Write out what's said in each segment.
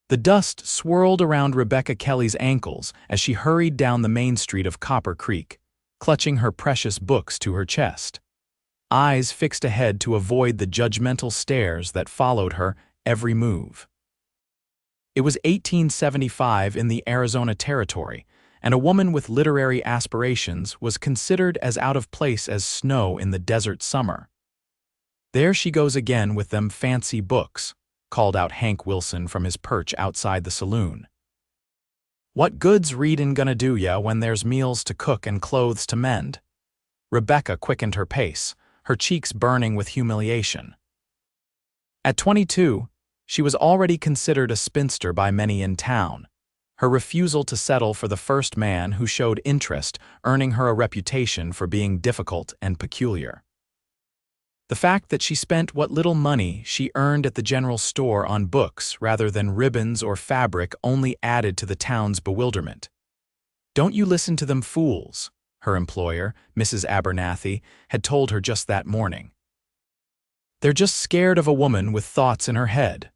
The dust swirled around Rebecca Kelly's ankles as she hurried down the main street of Copper Creek, clutching her precious books to her chest. Eyes fixed ahead to avoid the judgmental stares that followed her every move. It was 1875 in the Arizona Territory, and a woman with literary aspirations was considered as out of place as snow in the desert summer. "There she goes again with them fancy books," called out Hank Wilson from his perch outside the saloon. "What good's readin' gonna do ya when there's meals to cook and clothes to mend?" Rebecca quickened her pace, her cheeks burning with humiliation. At 22, she was already considered a spinster by many in town. Her refusal to settle for the first man who showed interest, earning her a reputation for being difficult and peculiar. The fact that she spent what little money she earned at the general store on books rather than ribbons or fabric only added to the town's bewilderment. "Don't you listen to them fools," her employer, Mrs. Abernathy, had told her just that morning. "They're just scared of a woman with thoughts in her head."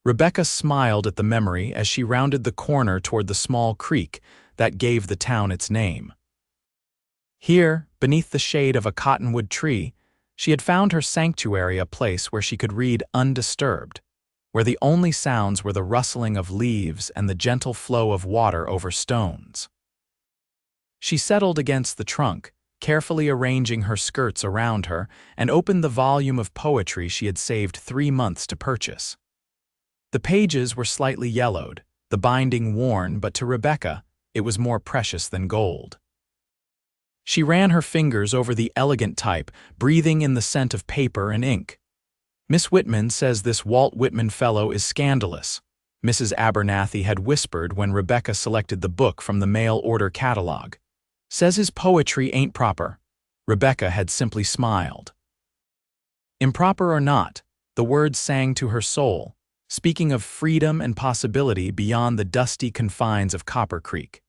Rebecca smiled at the memory as she rounded the corner toward the small creek that gave the town its name. Here, beneath the shade of a cottonwood tree, she had found her sanctuary, a place where she could read undisturbed, where the only sounds were the rustling of leaves and the gentle flow of water over stones. She settled against the trunk, carefully arranging her skirts around her, and opened the volume of poetry she had saved 3 months to purchase. The pages were slightly yellowed, the binding worn, but to Rebecca, it was more precious than gold. She ran her fingers over the elegant type, breathing in the scent of paper and ink. "Miss Whitman says this Walt Whitman fellow is scandalous," Mrs. Abernathy had whispered when Rebecca selected the book from the mail-order catalog. "Says his poetry ain't proper." Rebecca had simply smiled. Improper or not, the words sang to her soul, speaking of freedom and possibility beyond the dusty confines of Copper Creek.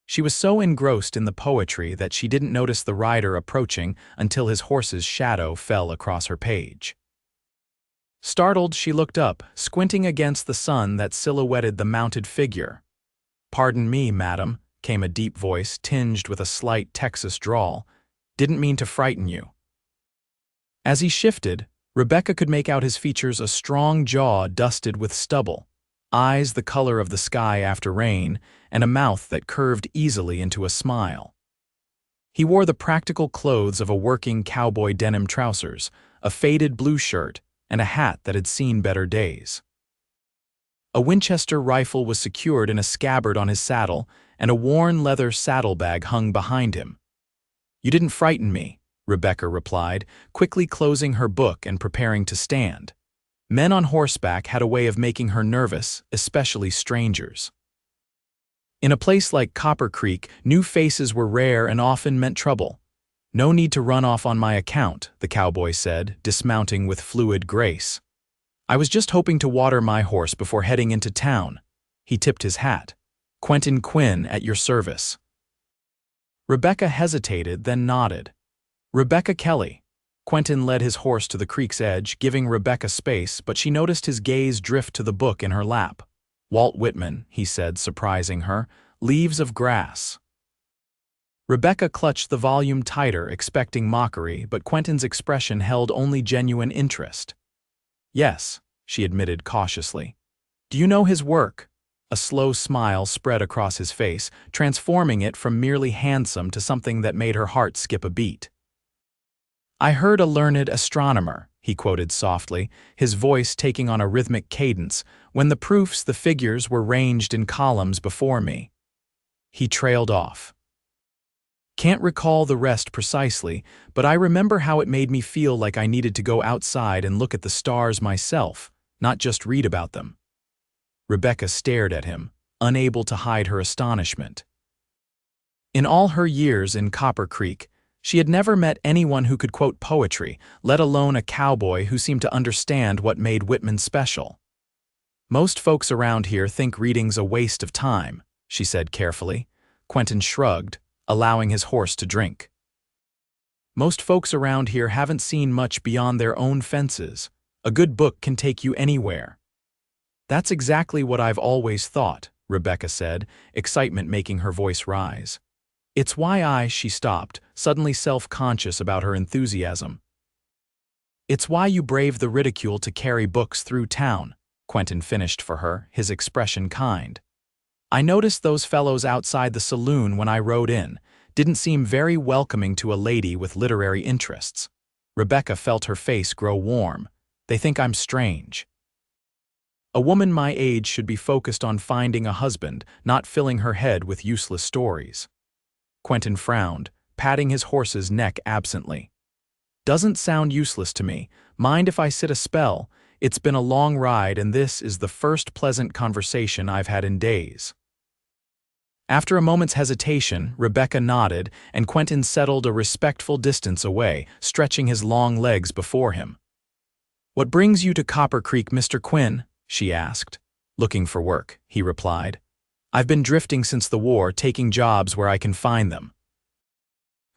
She was so engrossed in the poetry that she didn't notice the rider approaching until his horse's shadow fell across her page. Startled, she looked up, squinting against the sun that silhouetted the mounted figure. "Pardon me, madam," came a deep voice tinged with a slight Texas drawl. "Didn't mean to frighten you." As he shifted, Rebecca could make out his features, a strong jaw dusted with stubble, eyes the color of the sky after rain, and a mouth that curved easily into a smile. He wore the practical clothes of a working cowboy, denim trousers, a faded blue shirt, and a hat that had seen better days. A Winchester rifle was secured in a scabbard on his saddle, and a worn leather saddlebag hung behind him. "You didn't frighten me," Rebecca replied, quickly closing her book and preparing to stand. Men on horseback had a way of making her nervous, especially strangers. In a place like Copper Creek, new faces were rare and often meant trouble. "No need to run off on my account," the cowboy said, dismounting with fluid grace. "I was just hoping to water my horse before heading into town." He tipped his hat. "Quentin Quinn at your service." Rebecca hesitated, then nodded. "Rebecca Kelly." Quentin led his horse to the creek's edge, giving Rebecca space, but she noticed his gaze drift to the book in her lap. "Walt Whitman," he said, surprising her. "Leaves of Grass." Rebecca clutched the volume tighter, expecting mockery, but Quentin's expression held only genuine interest. "Yes," she admitted cautiously. "Do you know his work?" A slow smile spread across his face, transforming it from merely handsome to something that made her heart skip a beat. "I heard a learned astronomer," he quoted softly, his voice taking on a rhythmic cadence, "when the proofs, the figures, were ranged in columns before me." He trailed off. "Can't recall the rest precisely, but I remember how it made me feel like I needed to go outside and look at the stars myself, not just read about them." Rebecca stared at him, unable to hide her astonishment. In all her years in Copper Creek, she had never met anyone who could quote poetry, let alone a cowboy who seemed to understand what made Whitman special. "Most folks around here think reading's a waste of time," she said carefully. Quentin shrugged, allowing his horse to drink. "Most folks around here haven't seen much beyond their own fences. A good book can take you anywhere." That's exactly what I've always thought, Rebecca said, excitement making her voice rise. It's why she stopped, suddenly self-conscious about her enthusiasm. It's why you brave the ridicule to carry books through town, Quentin finished for her, his expression kind. I noticed those fellows outside the saloon when I rode in didn't seem very welcoming to a lady with literary interests. Rebecca felt her face grow warm. They think I'm strange. A woman my age should be focused on finding a husband, not filling her head with useless stories. Quentin frowned, patting his horse's neck absently. Doesn't sound useless to me. Mind if I sit a spell? It's been a long ride and this is the first pleasant conversation I've had in days. After a moment's hesitation, Rebecca nodded and Quentin settled a respectful distance away, stretching his long legs before him. What brings you to Copper Creek, Mr. Quinn? She asked. Looking for work, he replied. I've been drifting since the war, taking jobs where I can find them.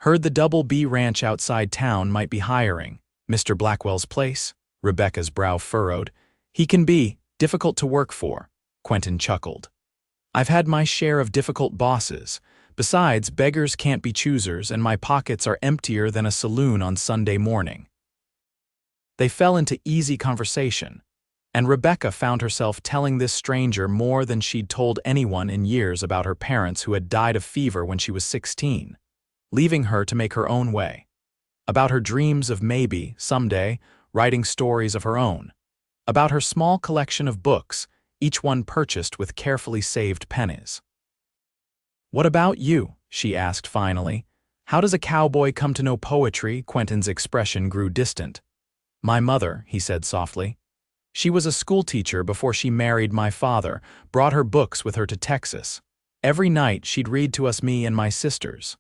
Heard the Double B ranch outside town might be hiring. Mr. Blackwell's place? Rebecca's brow furrowed. He can be difficult to work for, Quentin chuckled. I've had my share of difficult bosses. Besides, beggars can't be choosers and my pockets are emptier than a saloon on Sunday morning. They fell into easy conversation, and Rebecca found herself telling this stranger more than she'd told anyone in years about her parents who had died of fever when she was 16, leaving her to make her own way. About her dreams of maybe, someday, writing stories of her own. About her small collection of books, each one purchased with carefully saved pennies. What about you? She asked finally. How does a cowboy come to know poetry? Quentin's expression grew distant. My mother, he said softly. She was a schoolteacher before she married my father, brought her books with her to Texas. Every night she'd read to us, me and my sisters.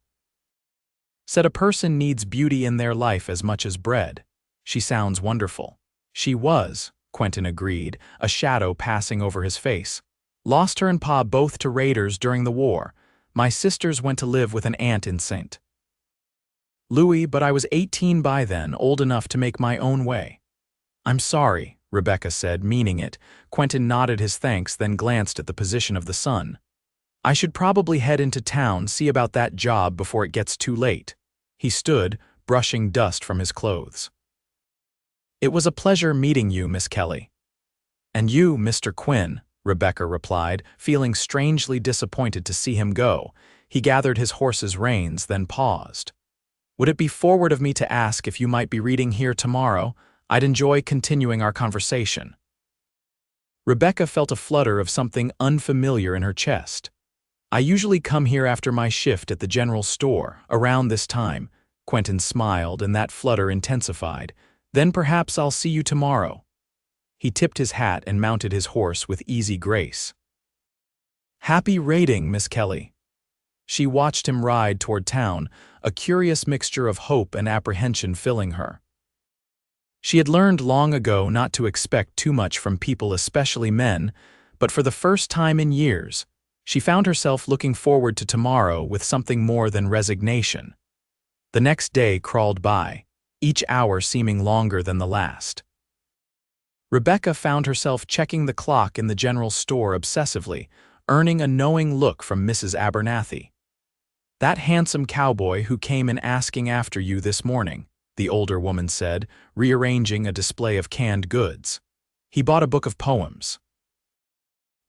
Said a person needs beauty in their life as much as bread. She sounds wonderful. She was, Quentin agreed, a shadow passing over his face. Lost her and Pa both to raiders during the war. My sisters went to live with an aunt in St. Louis, but I was 18 by then, old enough to make my own way. I'm sorry, Rebecca said, meaning it. Quentin nodded his thanks, then glanced at the position of the sun. I should probably head into town, see about that job before it gets too late. He stood, brushing dust from his clothes. It was a pleasure meeting you, Miss Kelly. And you, Mr. Quinn, Rebecca replied, feeling strangely disappointed to see him go. He gathered his horse's reins, then paused. Would it be forward of me to ask if you might be reading here tomorrow? I'd enjoy continuing our conversation. Rebecca felt a flutter of something unfamiliar in her chest. I usually come here after my shift at the general store, around this time. Quentin smiled, and that flutter intensified. Then perhaps I'll see you tomorrow. He tipped his hat and mounted his horse with easy grace. Happy raiding, Miss Kelly. She watched him ride toward town, a curious mixture of hope and apprehension filling her. She had learned long ago not to expect too much from people, especially men, but for the first time in years, she found herself looking forward to tomorrow with something more than resignation. The next day crawled by, each hour seeming longer than the last. Rebecca found herself checking the clock in the general store obsessively, earning a knowing look from Mrs. Abernathy. That handsome cowboy who came in asking after you this morning, the older woman said, rearranging a display of canned goods. He bought a book of poems.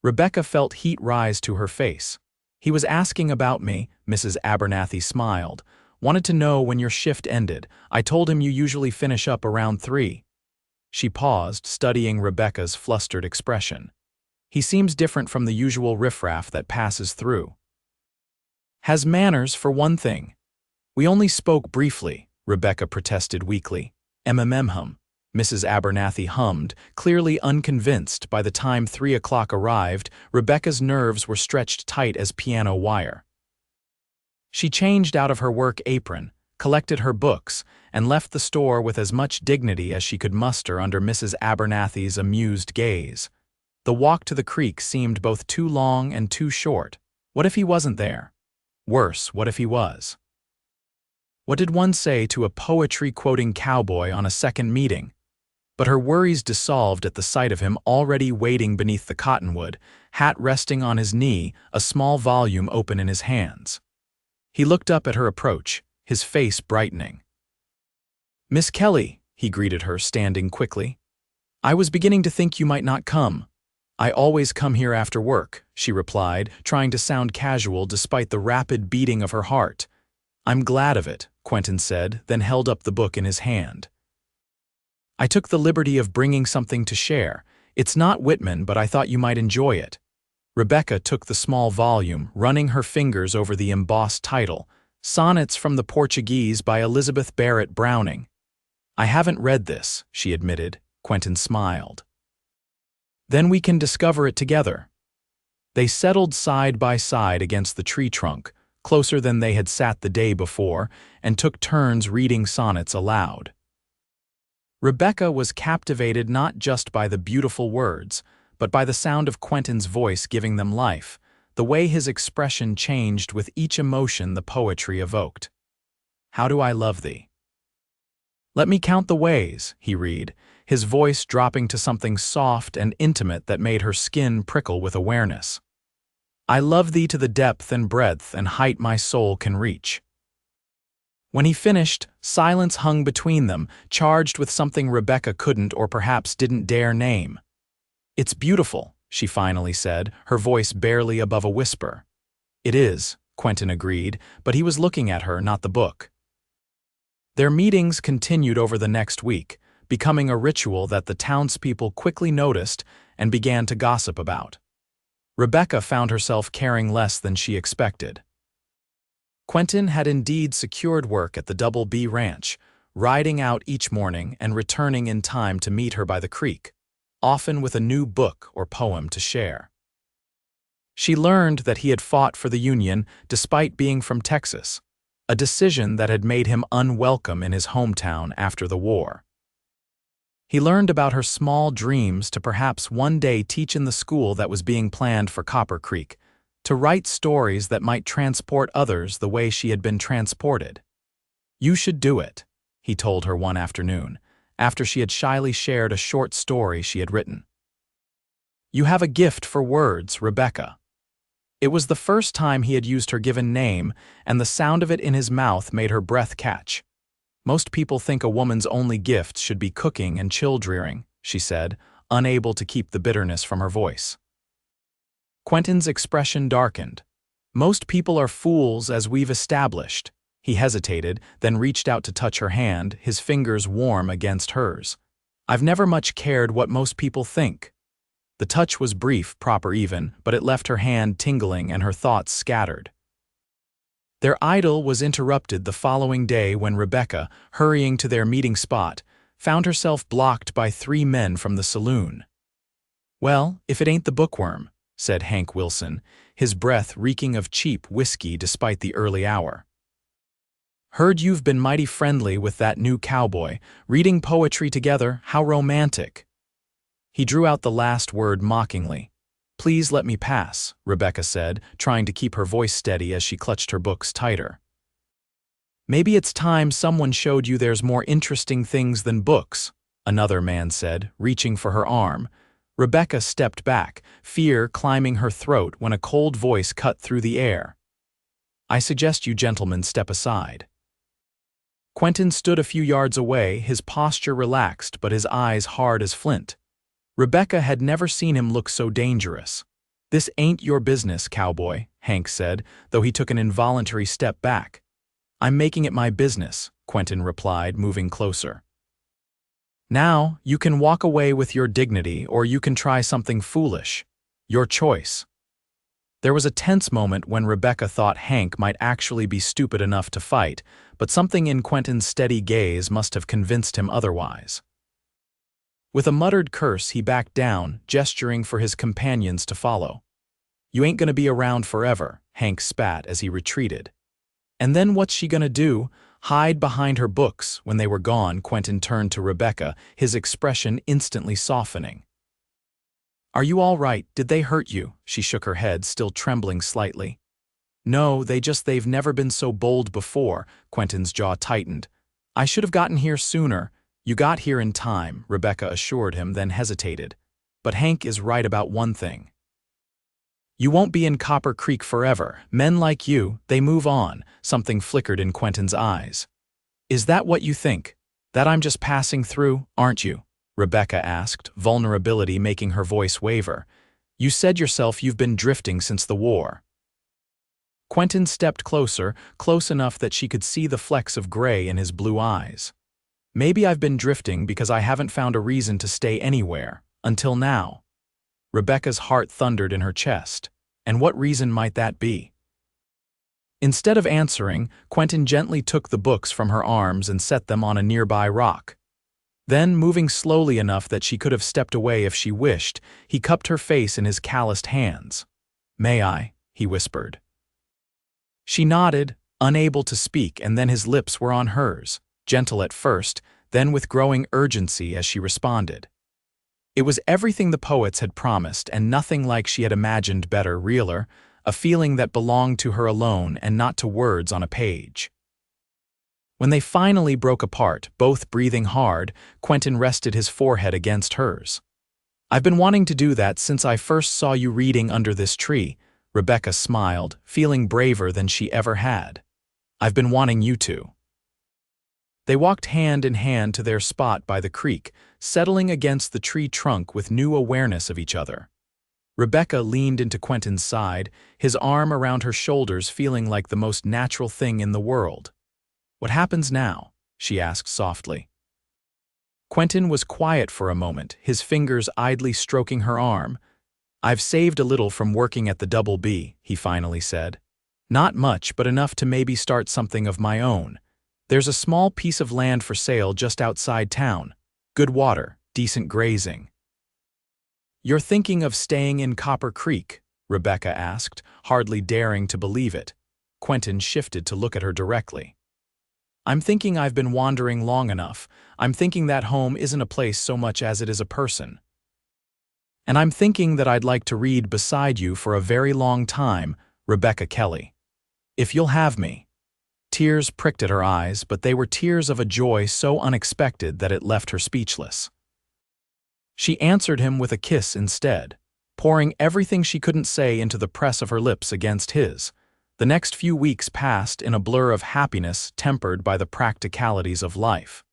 Rebecca felt heat rise to her face. He was asking about me, Mrs. Abernathy smiled. Wanted to know when your shift ended. I told him you usually finish up around 3. She paused, studying Rebecca's flustered expression. He seems different from the usual riffraff that passes through. Has manners, for one thing. We only spoke briefly, Rebecca protested weakly. Hum. Mrs. Abernathy hummed, clearly unconvinced. By the time 3 o'clock arrived, Rebecca's nerves were stretched tight as piano wire. She changed out of her work apron, collected her books, and left the store with as much dignity as she could muster under Mrs. Abernathy's amused gaze. The walk to the creek seemed both too long and too short. What if he wasn't there? Worse, what if he was? What did one say to a poetry-quoting cowboy on a second meeting? but her worries dissolved at the sight of him already waiting beneath the cottonwood, hat resting on his knee, a small volume open in his hands. He looked up at her approach, his face brightening. "Miss Kelly," he greeted her, standing quickly. "I was beginning to think you might not come." "I always come here after work," she replied, trying to sound casual despite the rapid beating of her heart. "I'm glad of it," Quentin said, then held up the book in his hand. "I took the liberty of bringing something to share. It's not Whitman, but I thought you might enjoy it." Rebecca took the small volume, running her fingers over the embossed title, Sonnets from the Portuguese by Elizabeth Barrett Browning. "I haven't read this," she admitted. Quentin smiled. "Then we can discover it together." They settled side by side against the tree trunk, closer than they had sat the day before, and took turns reading sonnets aloud. Rebecca was captivated not just by the beautiful words, but by the sound of Quentin's voice giving them life, the way his expression changed with each emotion the poetry evoked. "How do I love thee? Let me count the ways," he read, his voice dropping to something soft and intimate that made her skin prickle with awareness. "I love thee to the depth and breadth and height my soul can reach." When he finished, silence hung between them, charged with something Rebecca couldn't or perhaps didn't dare name. "It's beautiful," she finally said, her voice barely above a whisper. "It is," Quentin agreed, but he was looking at her, not the book. Their meetings continued over the next week, becoming a ritual that the townspeople quickly noticed and began to gossip about. Rebecca found herself caring less than she expected. Quentin had indeed secured work at the Double B Ranch, riding out each morning and returning in time to meet her by the creek, often with a new book or poem to share. She learned that he had fought for the Union despite being from Texas, a decision that had made him unwelcome in his hometown after the war. He learned about her small dreams to perhaps one day teach in the school that was being planned for Copper Creek, to write stories that might transport others the way she had been transported. "You should do it," he told her one afternoon, after she had shyly shared a short story she had written. "You have a gift for words, Rebecca." It was the first time he had used her given name, and the sound of it in his mouth made her breath catch. "Most people think a woman's only gift should be cooking and childrearing," she said, unable to keep the bitterness from her voice. Quentin's expression darkened. "Most people are fools, as we've established." He hesitated, then reached out to touch her hand, his fingers warm against hers. "I've never much cared what most people think." The touch was brief, proper even, but it left her hand tingling and her thoughts scattered. Their idyll was interrupted the following day when Rebecca, hurrying to their meeting spot, found herself blocked by 3 men from the saloon. "Well, if it ain't the bookworm," said Hank Wilson, his breath reeking of cheap whiskey despite the early hour. "Heard you've been mighty friendly with that new cowboy, reading poetry together, how romantic." He drew out the last word mockingly. "Please let me pass," Rebecca said, trying to keep her voice steady as she clutched her books tighter. "Maybe it's time someone showed you there's more interesting things than books," another man said, reaching for her arm. Rebecca stepped back, fear climbing her throat when a cold voice cut through the air. "I suggest you gentlemen step aside." Quentin stood a few yards away, his posture relaxed but his eyes hard as flint. Rebecca had never seen him look so dangerous. "This ain't your business, cowboy," Hank said, though he took an involuntary step back. "I'm making it my business," Quentin replied, moving closer. "Now, you can walk away with your dignity or you can try something foolish. Your choice." There was a tense moment when Rebecca thought Hank might actually be stupid enough to fight, but something in Quentin's steady gaze must have convinced him otherwise. With a muttered curse, he backed down, gesturing for his companions to follow. "You ain't gonna be around forever," Hank spat as he retreated. "And then what's she gonna do? Hide behind her books?" When they were gone, Quentin turned to Rebecca, his expression instantly softening. "Are you all right? Did they hurt you?" She shook her head, still trembling slightly. "No, they've never been so bold before," Quentin's jaw tightened. "I should have gotten here sooner. You got here in time, Rebecca assured him, then hesitated. But Hank is right about one thing. You won't be in Copper Creek forever. Men like you, they move on. Something flickered in Quentin's eyes. Is that what you think? That I'm just passing through, aren't you? Rebecca asked, vulnerability making her voice waver. You said yourself you've been drifting since the war. Quentin stepped closer, close enough that she could see the flecks of gray in his blue eyes. Maybe I've been drifting because I haven't found a reason to stay anywhere, until now. Rebecca's heart thundered in her chest. And what reason might that be? Instead of answering, Quentin gently took the books from her arms and set them on a nearby rock. Then, moving slowly enough that she could have stepped away if she wished, he cupped her face in his calloused hands. May I? He whispered. She nodded, unable to speak, and then his lips were on hers, gentle at first, then with growing urgency as she responded. It was everything the poets had promised and nothing like she had imagined, better, realer, a feeling that belonged to her alone and not to words on a page. When they finally broke apart, both breathing hard, Quentin rested his forehead against hers. I've been wanting to do that since I first saw you reading under this tree, Rebecca smiled, feeling braver than she ever had. I've been wanting you to. They walked hand in hand to their spot by the creek, settling against the tree trunk with new awareness of each other. Rebecca leaned into Quentin's side, his arm around her shoulders, feeling like the most natural thing in the world. What happens now? She asked softly. Quentin was quiet for a moment, his fingers idly stroking her arm. I've saved a little from working at the Double B, he finally said. Not much, but enough to maybe start something of my own. There's a small piece of land for sale just outside town. Good water, decent grazing. You're thinking of staying in Copper Creek? Rebecca asked, hardly daring to believe it. Quentin shifted to look at her directly. I'm thinking I've been wandering long enough. I'm thinking that home isn't a place so much as it is a person. And I'm thinking that I'd like to read beside you for a very long time, Rebecca Kelly. If you'll have me. Tears pricked at her eyes, but they were tears of a joy so unexpected that it left her speechless. She answered him with a kiss instead, pouring everything she couldn't say into the press of her lips against his. The next few weeks passed in a blur of happiness tempered by the practicalities of life.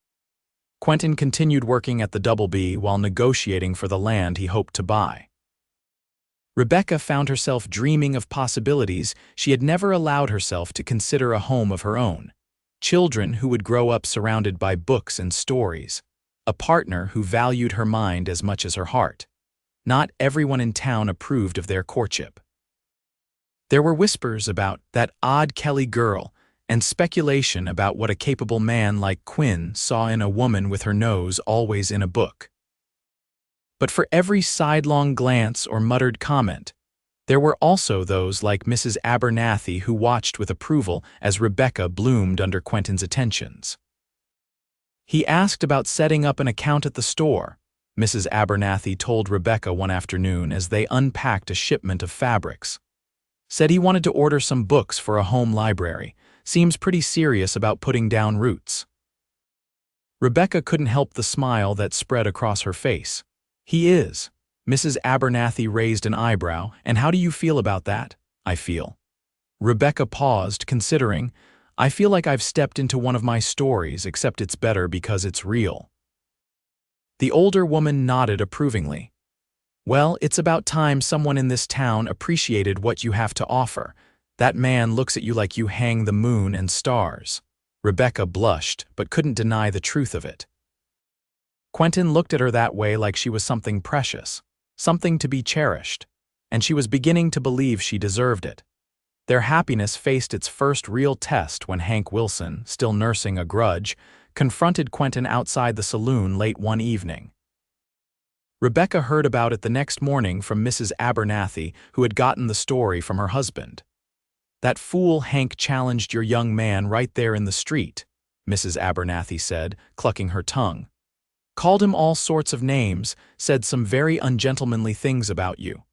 Quentin continued working at the Double B while negotiating for the land he hoped to buy. Rebecca found herself dreaming of possibilities she had never allowed herself to consider a home of her own. Children who would grow up surrounded by books and stories. A partner who valued her mind as much as her heart. Not everyone in town approved of their courtship. There were whispers about that odd Kelly girl and speculation about what a capable man like Quinn saw in a woman with her nose always in a book. But for every sidelong glance or muttered comment, there were also those like Mrs. Abernathy who watched with approval as Rebecca bloomed under Quentin's attentions. He asked about setting up an account at the store, Mrs. Abernathy told Rebecca one afternoon as they unpacked a shipment of fabrics. Said he wanted to order some books for a home library. Seems pretty serious about putting down roots. Rebecca couldn't help the smile that spread across her face. He is. Mrs. Abernathy raised an eyebrow. And how do you feel about that? I feel. Rebecca paused, considering. I feel like I've stepped into one of my stories, except it's better because it's real. The older woman nodded approvingly. Well, it's about time someone in this town appreciated what you have to offer. That man looks at you like you hang the moon and stars. Rebecca blushed, but couldn't deny the truth of it. Quentin looked at her that way like she was something precious, something to be cherished, and she was beginning to believe she deserved it. Their happiness faced its first real test when Hank Wilson, still nursing a grudge, confronted Quentin outside the saloon late one evening. Rebecca heard about it the next morning from Mrs. Abernathy, who had gotten the story from her husband. That fool Hank challenged your young man right there in the street, Mrs. Abernathy said, clucking her tongue. Called him all sorts of names, said some very ungentlemanly things about you.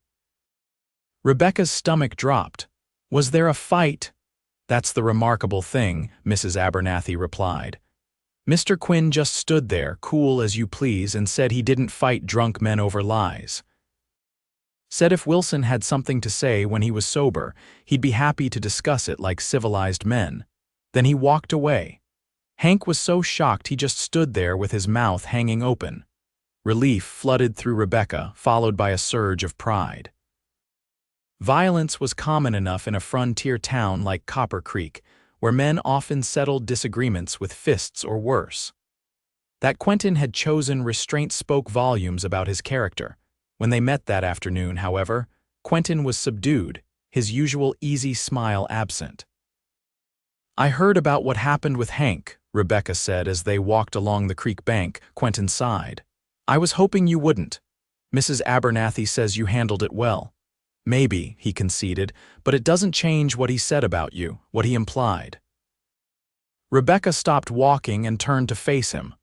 Rebecca's stomach dropped. Was there a fight? That's the remarkable thing, Mrs. Abernathy replied. Mr. Quinn just stood there, cool as you please, and said he didn't fight drunk men over lies. Said if Wilson had something to say when he was sober, he'd be happy to discuss it like civilized men. Then he walked away. Hank was so shocked he just stood there with his mouth hanging open. Relief flooded through Rebecca, followed by a surge of pride. Violence was common enough in a frontier town like Copper Creek, where men often settled disagreements with fists or worse. That Quentin had chosen restraint spoke volumes about his character. When they met that afternoon, however, Quentin was subdued, his usual easy smile absent. "I heard about what happened with Hank," Rebecca said as they walked along the creek bank. Quentin sighed. "I was hoping you wouldn't. Mrs. Abernathy says you handled it well." "Maybe," he conceded, "but it doesn't change what he said about you, what he implied." Rebecca stopped walking and turned to face him.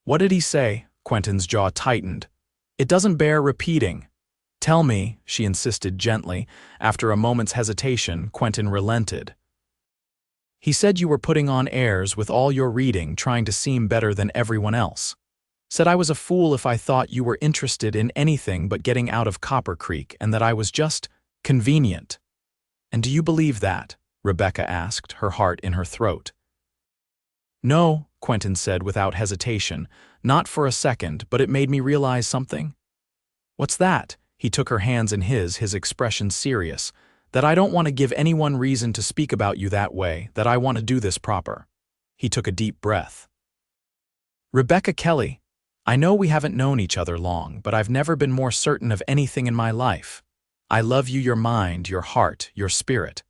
"What did he say?" Quentin's jaw tightened. "It doesn't bear repeating." "Tell me," she insisted gently. After a moment's hesitation, Quentin relented. "He said you were putting on airs with all your reading, trying to seem better than everyone else. Said I was a fool if I thought you were interested in anything but getting out of Copper Creek, and that I was just convenient." "And do you believe that?" Rebecca asked, her heart in her throat. "No," Quentin said without hesitation. "Not for a second, but it made me realize something." "What's that?" He took her hands in his expression serious. "That I don't want to give anyone reason to speak about you that way, that I want to do this proper." He took a deep breath. "Rebecca Kelly, I know we haven't known each other long, but I've never been more certain of anything in my life. I love you, your mind, your heart, your spirit.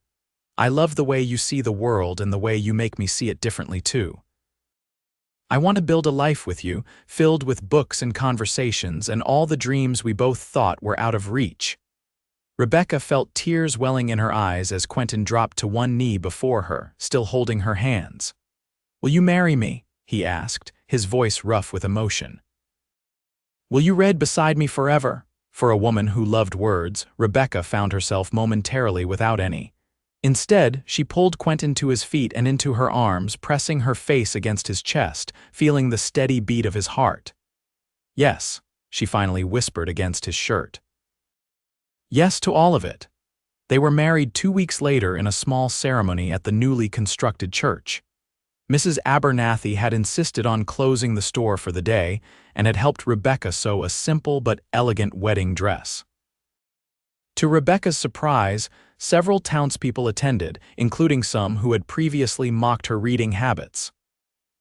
I love the way you see the world and the way you make me see it differently too. I want to build a life with you, filled with books and conversations and all the dreams we both thought were out of reach." Rebecca felt tears welling in her eyes as Quentin dropped to one knee before her, still holding her hands. "Will you marry me?" he asked, his voice rough with emotion. "Will you read beside me forever?" For a woman who loved words, Rebecca found herself momentarily without any. Instead, she pulled Quentin to his feet and into her arms, pressing her face against his chest, feeling the steady beat of his heart. "Yes," she finally whispered against his shirt. "Yes to all of it." They were married 2 weeks later in a small ceremony at the newly constructed church. Mrs. Abernathy had insisted on closing the store for the day and had helped Rebecca sew a simple but elegant wedding dress. To Rebecca's surprise, several townspeople attended, including some who had previously mocked her reading habits.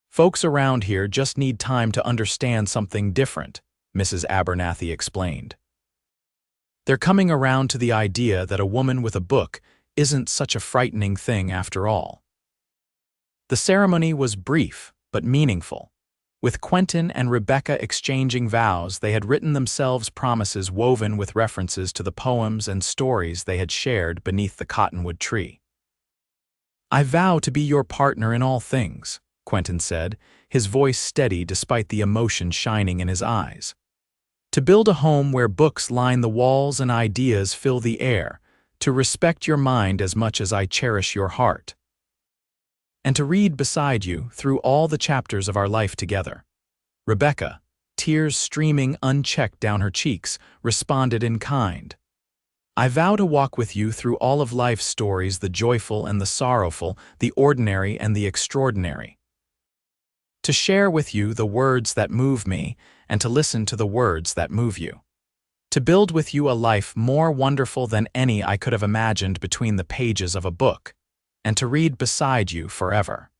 "Folks around here just need time to understand something different," Mrs. Abernathy explained. "They're coming around to the idea that a woman with a book isn't such a frightening thing after all." The ceremony was brief, but meaningful. With Quentin and Rebecca exchanging vows, they had written themselves promises woven with references to the poems and stories they had shared beneath the cottonwood tree. "I vow to be your partner in all things," Quentin said, his voice steady despite the emotion shining in his eyes. "To build a home where books line the walls and ideas fill the air, to respect your mind as much as I cherish your heart, and to read beside you through all the chapters of our life together." Rebecca, tears streaming unchecked down her cheeks, responded in kind. "I vow to walk with you through all of life's stories, the joyful and the sorrowful, the ordinary and the extraordinary. To share with you the words that move me, and to listen to the words that move you. To build with you a life more wonderful than any I could have imagined between the pages of a book, and to read beside you forever."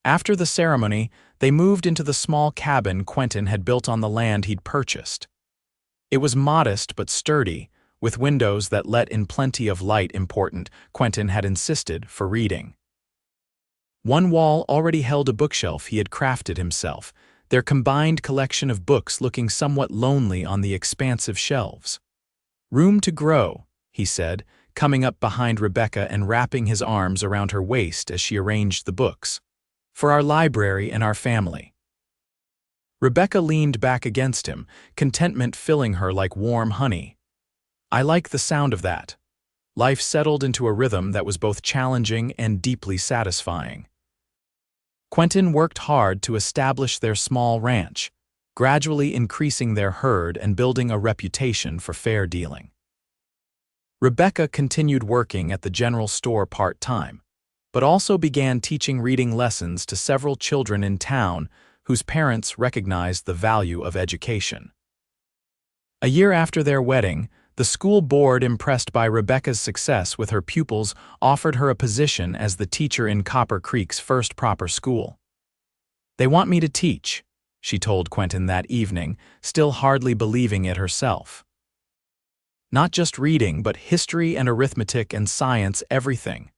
After the ceremony, they moved into the small cabin Quentin had built on the land he'd purchased. It was modest but sturdy, with windows that let in plenty of light. Important, Quentin had insisted, for reading. One wall already held a bookshelf he had crafted himself, their combined collection of books looking somewhat lonely on the expansive shelves. "Room to grow," he said, coming up behind Rebecca and wrapping his arms around her waist as she arranged the books. "For our library and our family." Rebecca leaned back against him, contentment filling her like warm honey. "I like the sound of that." Life settled into a rhythm that was both challenging and deeply satisfying. Quentin worked hard to establish their small ranch, gradually increasing their herd and building a reputation for fair dealing. Rebecca continued working at the general store part-time, but also began teaching reading lessons to several children in town whose parents recognized the value of education. A year after their wedding, the school board, impressed by Rebecca's success with her pupils, offered her a position as the teacher in Copper Creek's first proper school. "They want me to teach," she told Quentin that evening, still hardly believing it herself. "Not just reading, but history and arithmetic and science, everything."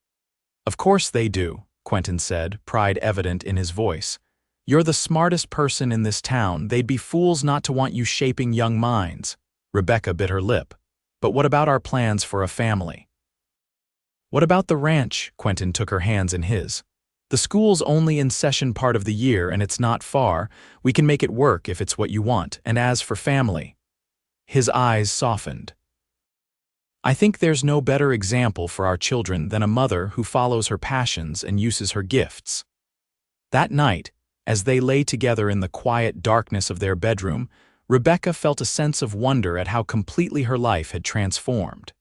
"Of course they do," Quentin said, pride evident in his voice. "You're the smartest person in this town. They'd be fools not to want you shaping young minds." Rebecca bit her lip. "But what about our plans for a family?" "What about the ranch?" Quentin took her hands in his. "The school's only in session part of the year and it's not far. We can make it work if it's what you want. And as for family..." His eyes softened. "I think there's no better example for our children than a mother who follows her passions and uses her gifts." That night, as they lay together in the quiet darkness of their bedroom, Rebecca felt a sense of wonder at how completely her life had transformed.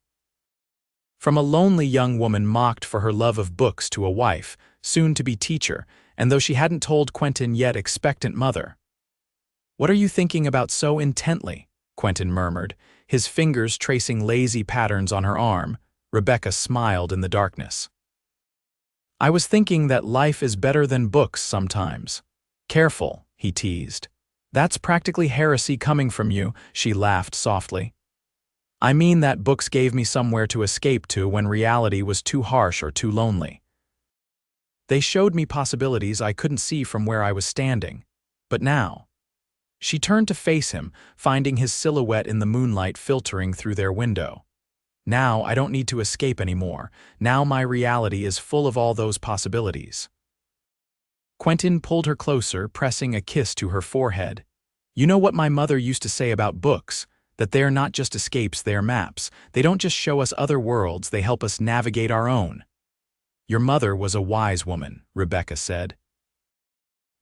From a lonely young woman mocked for her love of books to a wife, soon-to-be teacher, and though she hadn't told Quentin yet, expectant mother. "What are you thinking about so intently?" Quentin murmured, his fingers tracing lazy patterns on her arm. Rebecca smiled in the darkness. "I was thinking that life is better than books sometimes." "Careful," he teased. "That's practically heresy coming from you," she laughed softly. "I mean that books gave me somewhere to escape to when reality was too harsh or too lonely. They showed me possibilities I couldn't see from where I was standing. But now..." She turned to face him, finding his silhouette in the moonlight filtering through their window. "Now I don't need to escape anymore. Now my reality is full of all those possibilities." Quentin pulled her closer, pressing a kiss to her forehead. "You know what my mother used to say about books? That they're not just escapes, they're maps. They don't just show us other worlds, they help us navigate our own." "Your mother was a wise woman," Rebecca said.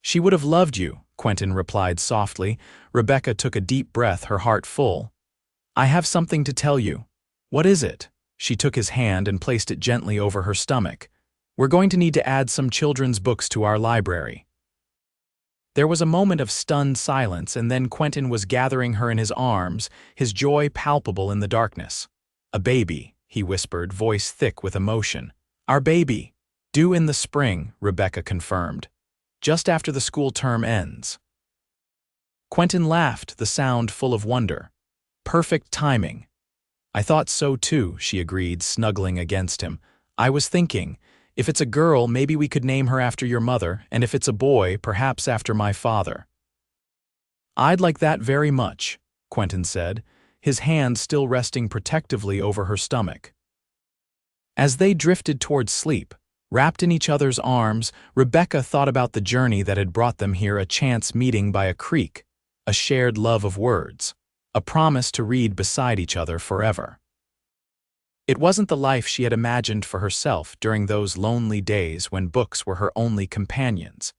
"She would have loved you," Quentin replied softly. Rebecca took a deep breath, her heart full. "I have something to tell you." "What is it?" She took his hand and placed it gently over her stomach. "We're going to need to add some children's books to our library." There was a moment of stunned silence, and then Quentin was gathering her in his arms, his joy palpable in the darkness. "A baby," he whispered, voice thick with emotion. "Our baby. Due in the spring," Rebecca confirmed. "Just after the school term ends." Quentin laughed, the sound full of wonder. "Perfect timing." "I thought so too," she agreed, snuggling against him. "I was thinking, if it's a girl, maybe we could name her after your mother, and if it's a boy, perhaps after my father." "I'd like that very much," Quentin said, his hand still resting protectively over her stomach. As they drifted towards sleep, wrapped in each other's arms, Rebecca thought about the journey that had brought them here, a chance meeting by a creek, a shared love of words, a promise to read beside each other forever. It wasn't the life she had imagined for herself during those lonely days when books were her only companions,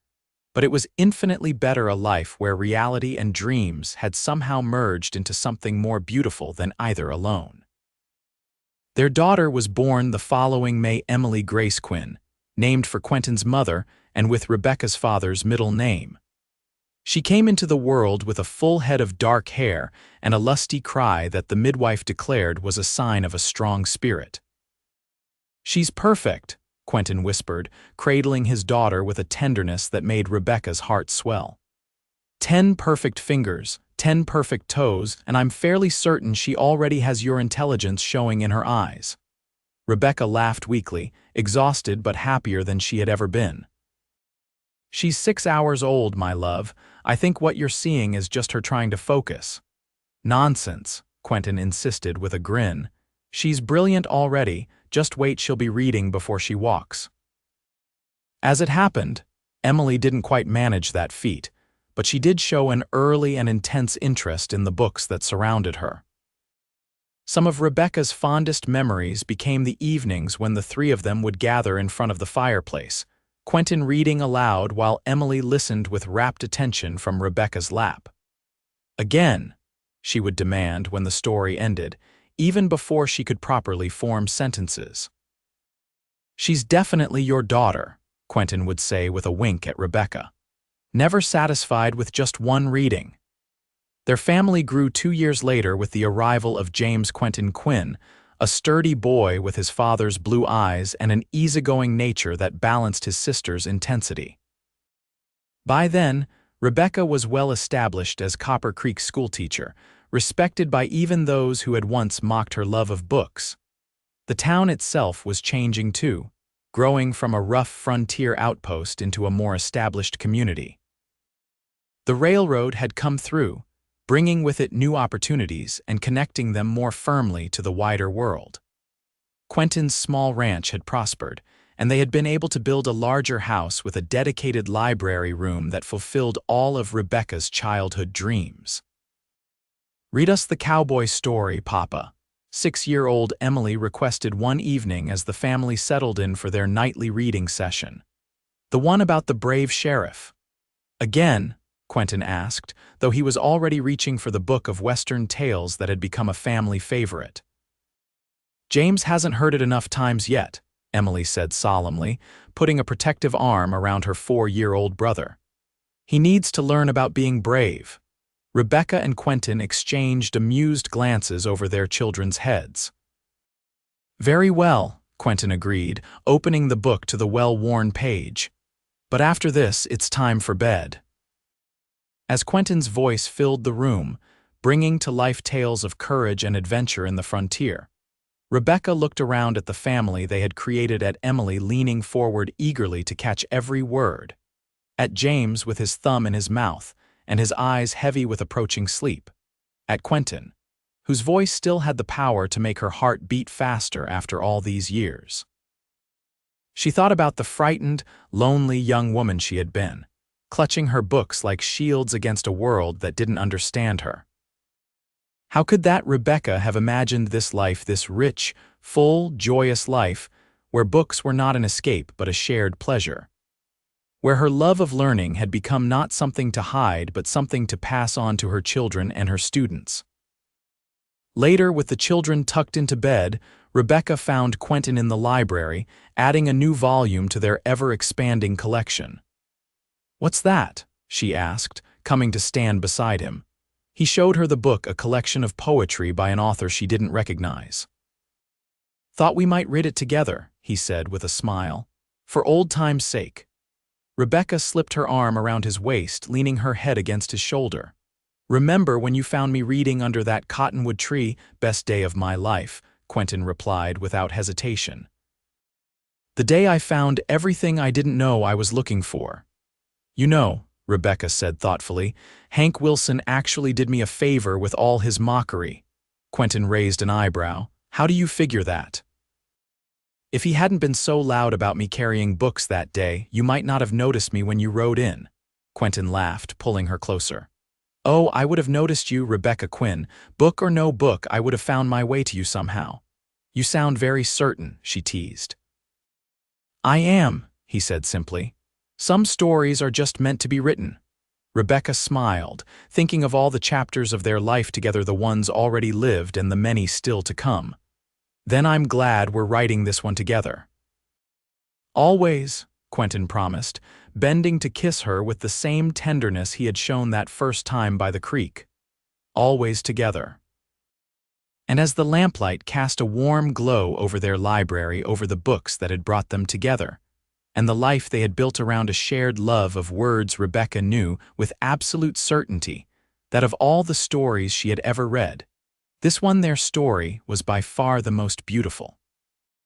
but it was infinitely better, a life where reality and dreams had somehow merged into something more beautiful than either alone. Their daughter was born the following May, Emily Grace Quinn, named for Quentin's mother and with Rebecca's father's middle name. She came into the world with a full head of dark hair and a lusty cry that the midwife declared was a sign of a strong spirit. "She's perfect," Quentin whispered, cradling his daughter with a tenderness that made Rebecca's heart swell. 10 perfect fingers, 10 perfect toes, and I'm fairly certain she already has your intelligence showing in her eyes." Rebecca laughed weakly, exhausted but happier than she had ever been. "She's 6 hours old, my love. I think what you're seeing is just her trying to focus." "Nonsense," Quentin insisted with a grin. "She's brilliant already, just wait, she'll be reading before she walks." As it happened, Emily didn't quite manage that feat, but she did show an early and intense interest in the books that surrounded her. Some of Rebecca's fondest memories became the evenings when the three of them would gather in front of the fireplace, Quentin reading aloud while Emily listened with rapt attention from Rebecca's lap. Again, she would demand when the story ended, even before she could properly form sentences. "She's definitely your daughter," Quentin would say with a wink at Rebecca, never satisfied with just one reading. Their family grew 2 years later with the arrival of James Quentin Quinn, a sturdy boy with his father's blue eyes and an easygoing nature that balanced his sister's intensity. By then, Rebecca was well established as Copper Creek schoolteacher, respected by even those who had once mocked her love of books. The town itself was changing too, growing from a rough frontier outpost into a more established community. The railroad had come through, bringing with it new opportunities and connecting them more firmly to the wider world. Quentin's small ranch had prospered, and they had been able to build a larger house with a dedicated library room that fulfilled all of Rebecca's childhood dreams. "Read us the cowboy story, Papa," 6-year-old Emily requested one evening as the family settled in for their nightly reading session. "The one about the brave sheriff." "Again?" Quentin asked, though he was already reaching for the book of Western tales that had become a family favorite. "James hasn't heard it enough times yet," Emily said solemnly, putting a protective arm around her 4-year-old brother. "He needs to learn about being brave." Rebecca and Quentin exchanged amused glances over their children's heads. "Very well," Quentin agreed, opening the book to the well-worn page. "But after this, it's time for bed." As Quentin's voice filled the room, bringing to life tales of courage and adventure in the frontier, Rebecca looked around at the family they had created, at Emily leaning forward eagerly to catch every word, at James with his thumb in his mouth and his eyes heavy with approaching sleep, at Quentin, whose voice still had the power to make her heart beat faster after all these years. She thought about the frightened, lonely young woman she had been, clutching her books like shields against a world that didn't understand her. How could that Rebecca have imagined this life, this rich, full, joyous life, where books were not an escape but a shared pleasure? Where her love of learning had become not something to hide but something to pass on to her children and her students. Later, with the children tucked into bed, Rebecca found Quentin in the library, adding a new volume to their ever-expanding collection. "What's that?" she asked, coming to stand beside him. He showed her the book, a collection of poetry by an author she didn't recognize. "Thought we might read it together," he said with a smile. "For old time's sake." Rebecca slipped her arm around his waist, leaning her head against his shoulder. "Remember when you found me reading under that cottonwood tree? Best day of my life," Quentin replied without hesitation. "The day I found everything I didn't know I was looking for." "You know," Rebecca said thoughtfully, "Hank Wilson actually did me a favor with all his mockery." Quentin raised an eyebrow. "How do you figure that?" "If he hadn't been so loud about me carrying books that day, you might not have noticed me when you rode in." Quentin laughed, pulling her closer. "Oh, I would have noticed you, Rebecca Quinn. Book or no book, I would have found my way to you somehow." "You sound very certain," she teased. "I am," he said simply. "Some stories are just meant to be written." Rebecca smiled, thinking of all the chapters of their life together, the ones already lived and the many still to come. "Then I'm glad we're writing this one together." "Always," Quentin promised, bending to kiss her with the same tenderness he had shown that first time by the creek. "Always together." And as the lamplight cast a warm glow over their library, over the books that had brought them together, and the life they had built around a shared love of words, Rebecca knew with absolute certainty that of all the stories she had ever read, this one, their story, was by far the most beautiful.